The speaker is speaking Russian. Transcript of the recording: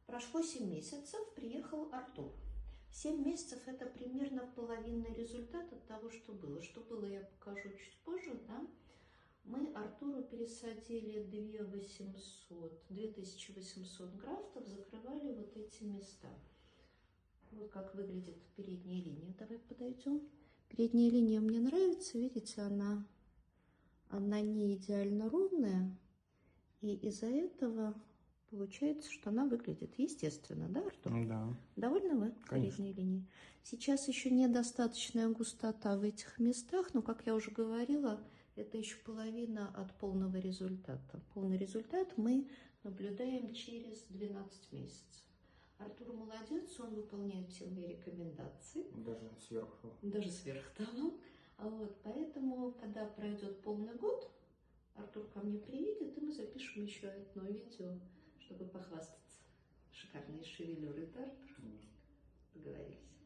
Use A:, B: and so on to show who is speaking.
A: Прошло 7 месяцев, приехал Артур. 7 месяцев – это примерно половинный результат от того, что было. Что было, я покажу чуть позже. Да? Мы Артуру пересадили 2800 графтов, закрывали вот эти места. Вот как выглядит передняя линия. Давай подойдем. Передняя линия мне нравится. Видите, она не идеально ровная. И из-за этого получается, что она выглядит естественно, да, Артур?
B: Да.
A: Довольны вы передней линией? Сейчас еще недостаточная густота в этих местах, но, как я уже говорила, это еще половина от полного результата. Полный результат мы наблюдаем через 12 месяцев. Артур молодец, он выполняет все мои рекомендации.
B: Даже сверху.
A: Даже сверху того. Вот, поэтому, когда пройдет полный год, Артур ко мне приедет, и мы запишем еще одно видео, чтобы похвастаться. Шикарные шевелюры, да, Артур? Договорились.